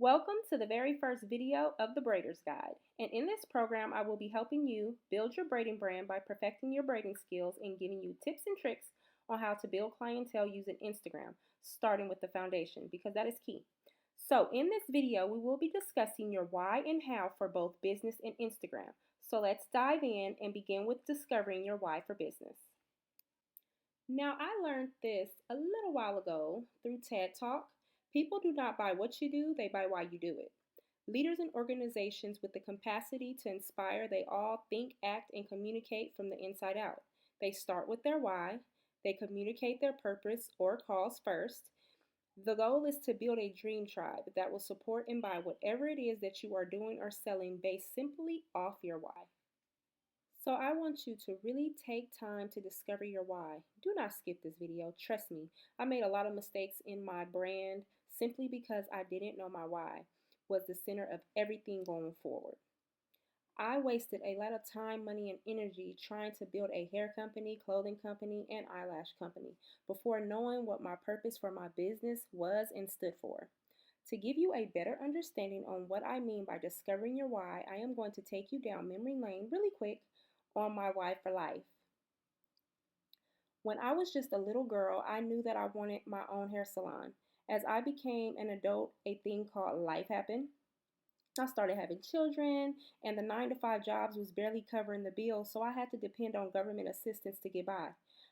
Welcome to the very first video of the Braiders Guide. And in this program, I will be helping you build your braiding brand by perfecting your braiding skills and giving you tips and tricks on how to build clientele using Instagram, starting with the foundation, because that is key. So in this video, we will be discussing your why and how for both business and Instagram. So let's dive in and begin with discovering your why for business. Now, I learned this a little while ago through TED Talk. People do not buy what you do, they buy why you do it. Leaders and organizations with the capacity to inspire, they all think, act, and communicate from the inside out. They start with their why, they communicate their purpose or cause first. The goal is to build a dream tribe that will support and buy whatever it is that you are doing or selling based simply off your why. So I want you to really take time to discover your why. Do not skip this video. Trust me, I made a lot of mistakes in my brand simply because I didn't know my why was the center of everything going forward. I wasted a lot of time, money, and energy trying to build a hair company, clothing company, and eyelash company before knowing what my purpose for my business was and stood for. To give you a better understanding on what I mean by discovering your why, I am going to take you down memory lane really quick on my why for life. When I was just a little girl, I knew that I wanted my own hair salon. As I became an adult, a thing called life happened. I started having children, and the 9 to 5 jobs was barely covering the bills, so I had to depend on government assistance to get by.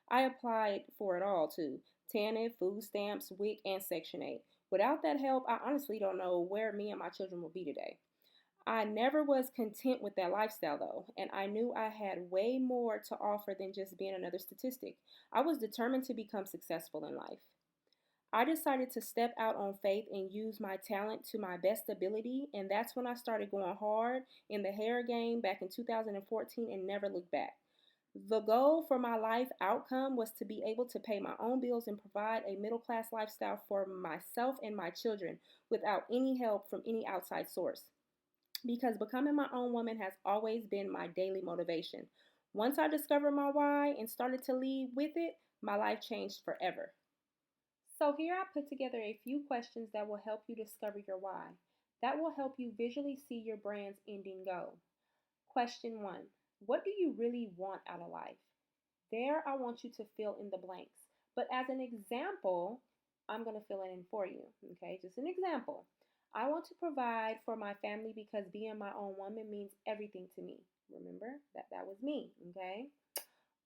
I applied for it all too: TANF, food stamps, WIC, and Section 8. Without that help, I honestly don't know where me and my children will be today. I never was content with that lifestyle though, and I knew I had way more to offer than just being another statistic. I was determined to become successful in life. I decided to step out on faith and use my talent to my best ability, and that's when I started going hard in the hair game back in 2014 and never looked back. The goal for my life outcome was to be able to pay my own bills and provide a middle class lifestyle for myself and my children without any help from any outside source, because becoming my own woman has always been my daily motivation. Once I discovered my why and started to lead with it, my life changed forever. So here I put together a few questions that will help you discover your why. That will help you visually see your brand's ending goal. Question 1. What do you really want out of life? There, I want you to fill in the blanks. But as an example, I'm going to fill it in for you. Okay, just an example. I want to provide for my family because being my own woman means everything to me. Remember that was me. Okay.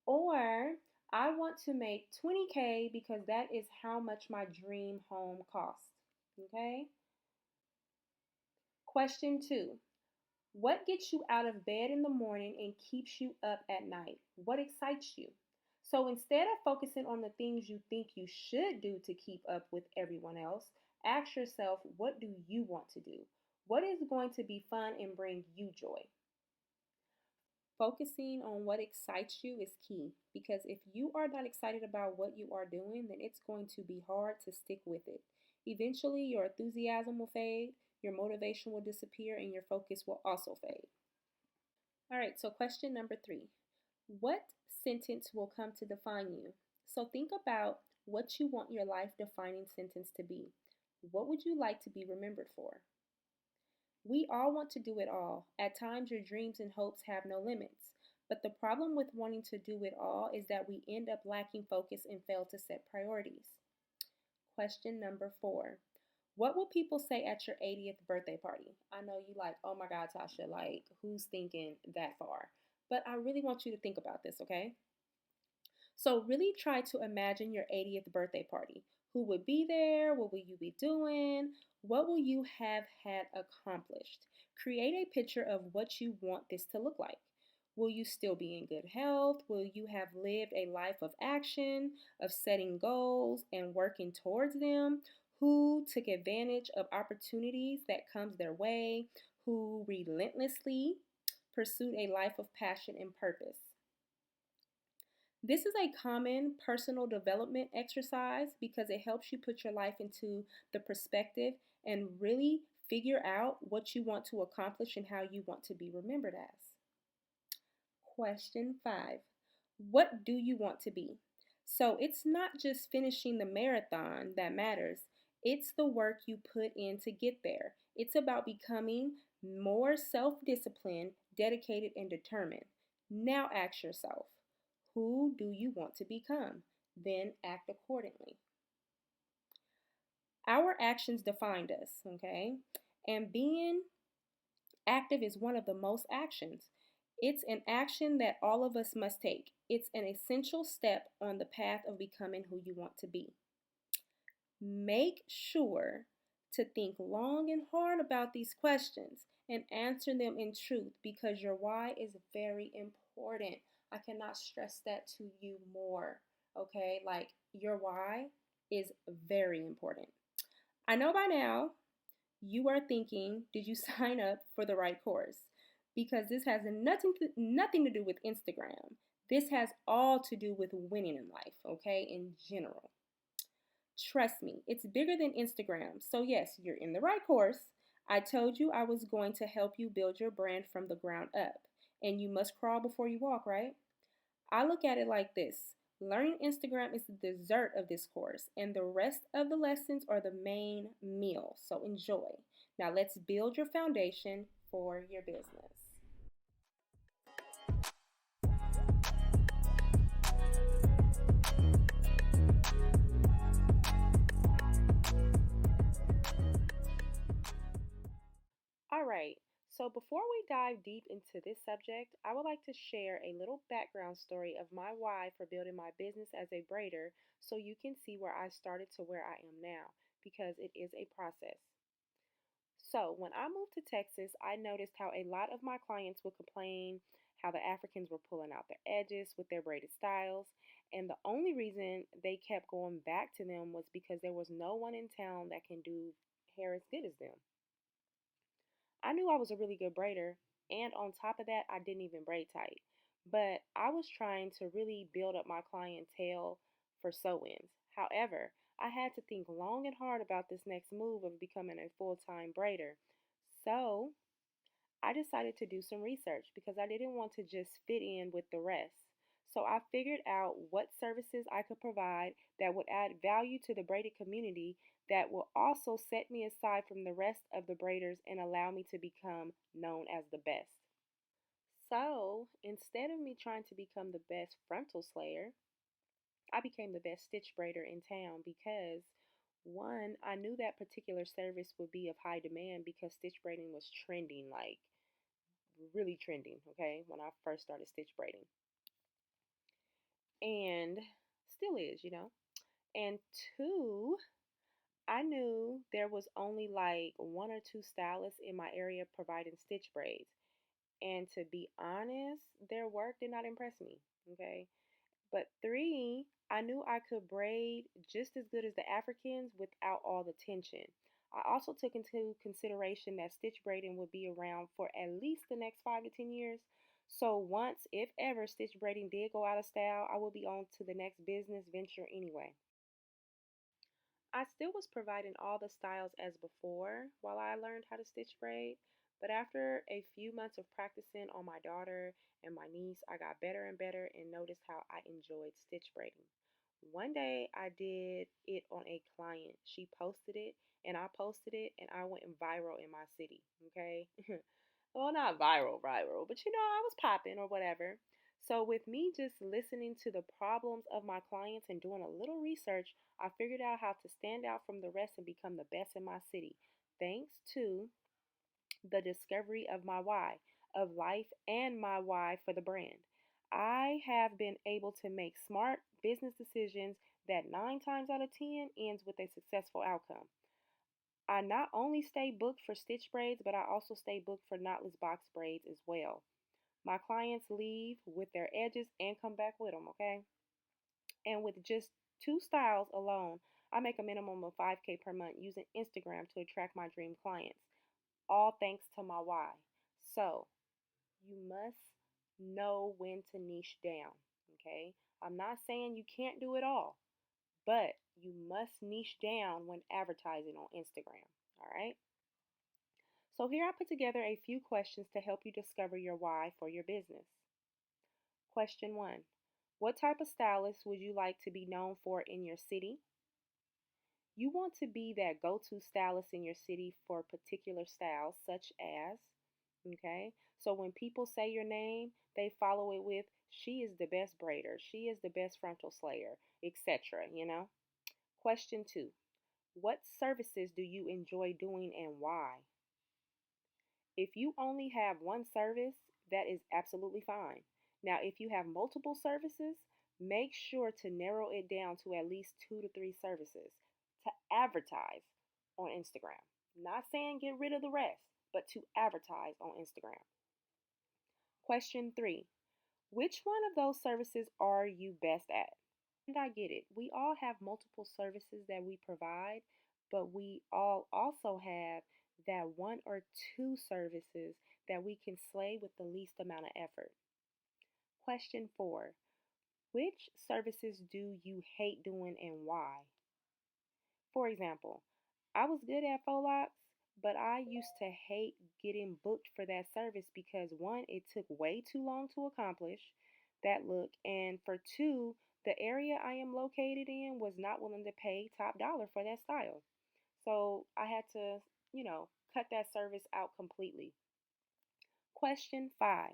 Or I want to make 20K because that is how much my dream home costs. Okay. Question 2. What gets you out of bed in the morning and keeps you up at night? What excites you? So instead of focusing on the things you think you should do to keep up with everyone else, ask yourself, what do you want to do? What is going to be fun and bring you joy? Focusing on what excites you is key, because if you are not excited about what you are doing, then it's going to be hard to stick with it. Eventually, your enthusiasm will fade, your motivation will disappear, and your focus will also fade. All right, so question number 3. What sentence will come to define you? So think about what you want your life defining sentence to be. What would you like to be remembered for? We all want to do it all. At times, your dreams and hopes have no limits. But the problem with wanting to do it all is that we end up lacking focus and fail to set priorities. Question number 4. What will people say at your 80th birthday party? I know you like, oh my God, Tasha, like, who's thinking that far? But I really want you to think about this, okay? So really try to imagine your 80th birthday party. Who would be there? What will you be doing? What will you have had accomplished? Create a picture of what you want this to look like. Will you still be in good health? Will you have lived a life of action, of setting goals and working towards them? Who took advantage of opportunities that comes their way? Who relentlessly pursued a life of passion and purpose? This is a common personal development exercise because it helps you put your life into the perspective and really figure out what you want to accomplish and how you want to be remembered as. Question 5. What do you want to be? So it's not just finishing the marathon that matters. It's the work you put in to get there. It's about becoming more self disciplined, dedicated, and determined. Now ask yourself, who do you want to become? Then act accordingly. Our actions defined us, okay? And being active is one of the most actions. It's an action that all of us must take. It's an essential step on the path of becoming who you want to be. Make sure to think long and hard about these questions and answer them in truth because your why is very important. I cannot stress that to you more. Okay? Like your why is very important. I know by now you are thinking, did you sign up for the right course? Because this has nothing to do with Instagram. This has all to do with winning in life, okay, in general. Trust me, it's bigger than Instagram. So, yes, you're in the right course. I told you I was going to help you build your brand from the ground up. And you must crawl before you walk, right? I look at it like this: learning Instagram is the dessert of this course, and the rest of the lessons are the main meal. So, enjoy. Now, let's build your foundation for your business. All right, so before we dive deep into this subject, I would like to share a little background story of my why for building my business as a braider so you can see where I started to where I am now because it is a process. So, when I moved to Texas, I noticed how a lot of my clients would complain how the Africans were pulling out their edges with their braided styles, and the only reason they kept going back to them was because there was no one in town that can do hair as good as them. I knew I was a really good braider, and on top of that, I didn't even braid tight. But I was trying to really build up my clientele for sew ins. However, I had to think long and hard about this next move of becoming a full time braider. So I decided to do some research because I didn't want to just fit in with the rest. So I figured out what services I could provide that would add value to the braided community that will also set me aside from the rest of the braiders and allow me to become known as the best. So instead of me trying to become the best frontal slayer, I became the best stitch braider in town because one, I knew that particular service would be of high demand because stitch braiding was trending, like really trending, okay, when I first started stitch braiding. And still is, you know. And two, I knew there was only like one or two stylists in my area providing stitch braids. And to be honest, their work did not impress me, okay? But three, I knew I could braid just as good as the Africans without all the tension. I also took into consideration that stitch braiding would be around for at least the next 5 to 10 years. So once, if ever, stitch braiding did go out of style, I would be on to the next business venture anyway. I still was providing all the styles as before while I learned how to stitch braid, but after a few months of practicing on my daughter and my niece, I got better and better and noticed how I enjoyed stitch braiding. One day I did it on a client. She posted it and I posted it and I went viral in my city, okay? Well, not viral, but I was popping or whatever. So, with me just listening to the problems of my clients and doing a little research, I figured out how to stand out from the rest and become the best in my city. Thanks to the discovery of my why, of life, and my why for the brand. I have been able to make smart business decisions that 9 times out of 10 ends with a successful outcome. I not only stay booked for stitch braids, but I also stay booked for knotless box braids as well. My clients leave with their edges and come back with them, okay? And with just two styles alone, I make a minimum of 5K per month using Instagram to attract my dream clients, all thanks to my why. So, you must know when to niche down, okay? I'm not saying you can't do it all, but you must niche down when advertising on Instagram, all right? So, here I put together a few questions to help you discover your why for your business. Question one: what type of stylist would you like to be known for in your city? You want to be that go to stylist in your city for particular styles, such as, okay, so when people say your name, they follow it with, she is the best braider, she is the best frontal slayer, etc. Question two: what services do you enjoy doing and why? If you only have one service, that is absolutely fine. Now, if you have multiple services, make sure to narrow it down to at least 2 to 3 services to advertise on Instagram. Not saying get rid of the rest, but to advertise on Instagram. Question three: which one of those services are you best at? And I get it. We all have multiple services that we provide, but we all also have that one or two services that we can slay with the least amount of effort. Question four: which services do you hate doing and why? For example, I was good at faux locks, but I used to hate getting booked for that service because one, it took way too long to accomplish that look, and for two, the area I am located in was not willing to pay top dollar for that style. So I had to, cut that service out completely. Question five: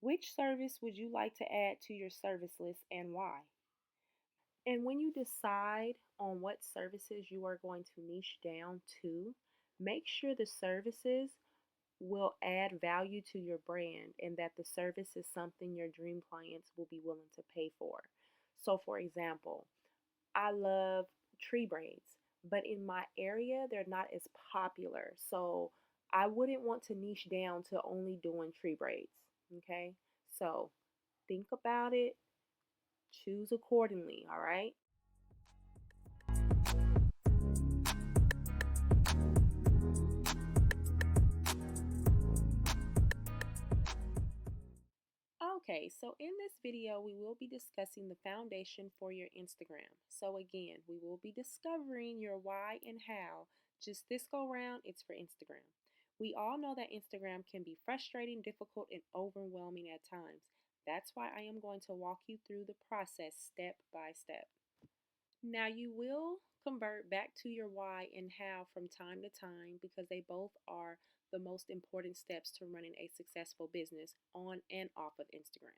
which service would you like to add to your service list and why? And when you decide on what services you are going to niche down to, make sure the services will add value to your brand and that the service is something your dream clients will be willing to pay for. So, for example, I love tree braids, but in my area, they're not as popular. So, I wouldn't want to niche down to only doing tree braids. Okay, so think about it, choose accordingly. All right. Okay, so in this video, we will be discussing the foundation for your Instagram. So again, we will be discovering your why and how. Just this go round, it's for Instagram. We all know that Instagram can be frustrating, difficult, and overwhelming at times. That's why I am going to walk you through the process step by step. Now, you will convert back to your why and how from time to time because they both are the most important steps to running a successful business on and off of Instagram.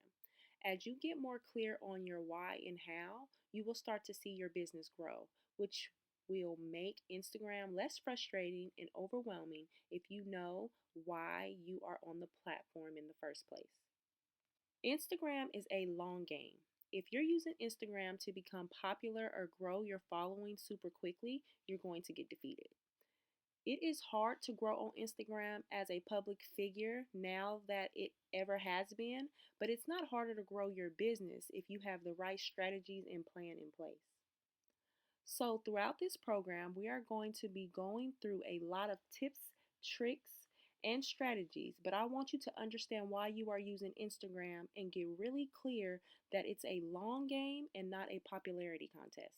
As you get more clear on your why and how, you will start to see your business grow, which will make Instagram less frustrating and overwhelming if you know why you are on the platform in the first place. Instagram is a long game. If you're using Instagram to become popular or grow your following super quickly, you're going to get defeated. It is hard to grow on Instagram as a public figure now that it ever has been, but it's not harder to grow your business if you have the right strategies and plan in place. So, throughout this program, we are going to be going through a lot of tips, tricks, and strategies, but I want you to understand why you are using Instagram and get really clear that it's a long game and not a popularity contest.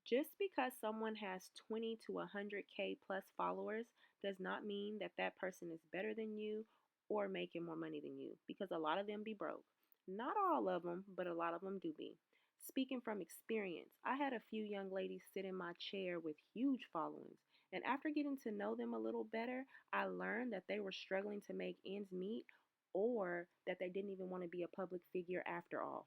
Just because someone has 20 to 100K plus followers does not mean that that person is better than you or making more money than you because a lot of them be broke. Not all of them, but a lot of them do be. Speaking from experience, I had a few young ladies sit in my chair with huge followings, and after getting to know them a little better, I learned that they were struggling to make ends meet or that they didn't even want to be a public figure after all.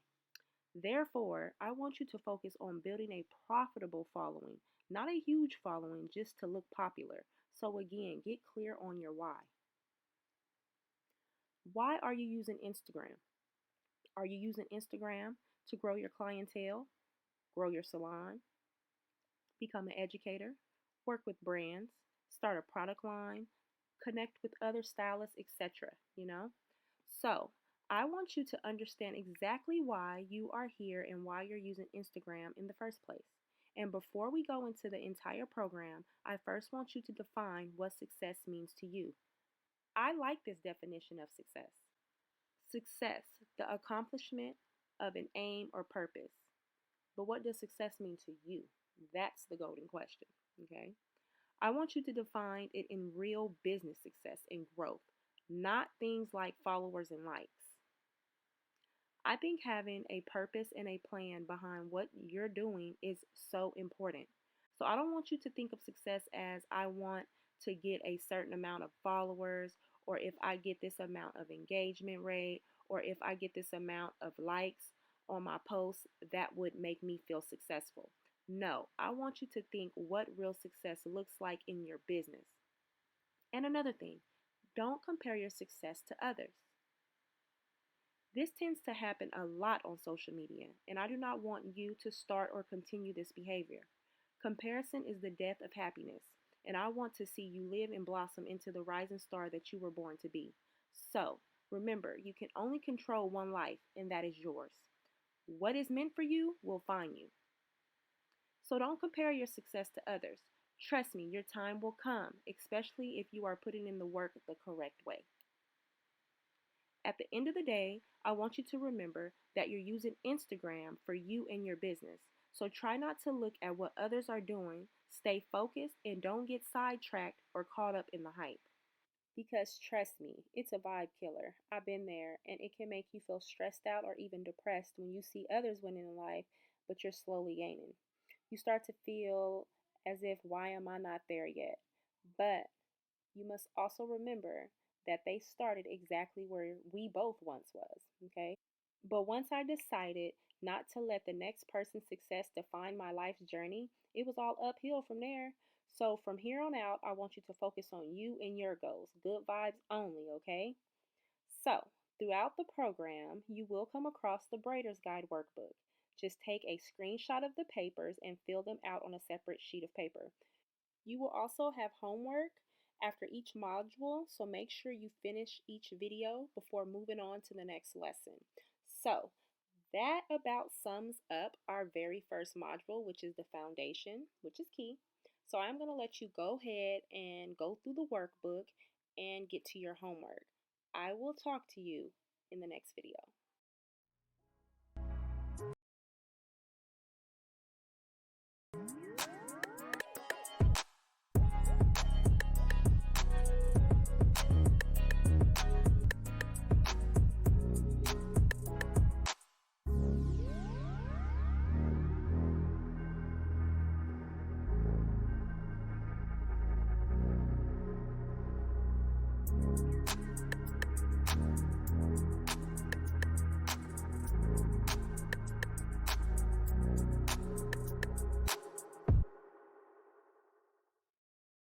Therefore, I want you to focus on building a profitable following, not a huge following just to look popular. So, again, get clear on your why. Why are you using Instagram? Are you using Instagram to grow your clientele, grow your salon, become an educator, work with brands, start a product line, connect with other stylists, etc.? So, I want you to understand exactly why you are here and why you're using Instagram in the first place. And before we go into the entire program, I first want you to define what success means to you. I like this definition of success. Success, the accomplishment of an aim or purpose. But what does success mean to you? That's the golden question, okay? I want you to define it in real business success and growth, not things like followers and likes. I think having a purpose and a plan behind what you're doing is so important. So I don't want you to think of success as I want to get a certain amount of followers, or if I get this amount of engagement rate, or if I get this amount of likes on my posts, that would make me feel successful. No, I want you to think what real success looks like in your business. And another thing, don't compare your success to others. This tends to happen a lot on social media, and I do not want you to start or continue this behavior. Comparison is the death of happiness, and I want to see you live and blossom into the rising star that you were born to be. So, remember, you can only control one life, and that is yours. What is meant for you will find you. So don't compare your success to others. Trust me, your time will come, especially if you are putting in the work the correct way. At the end of the day, I want you to remember that you're using Instagram for you and your business. So try not to look at what others are doing, stay focused, and don't get sidetracked or caught up in the hype. Because trust me, it's a vibe killer. I've been there, and it can make you feel stressed out or even depressed when you see others winning in life, but you're slowly gaining. You start to feel as if, why am I not there yet? But you must also remember that they started exactly where we both once was, okay? But once I decided not to let the next person's success define my life's journey, it was all uphill from there. So from here on out, I want you to focus on you and your goals. Good vibes only, okay? So, throughout the program, you will come across the Braiders Guide workbook. Just take a screenshot of the papers and fill them out on a separate sheet of paper. You will also have homework after each module, so make sure you finish each video before moving on to the next lesson. So, that about sums up our very first module, which is the foundation, which is key. So, I'm going to let you go ahead and go through the workbook and get to your homework. I will talk to you in the next video.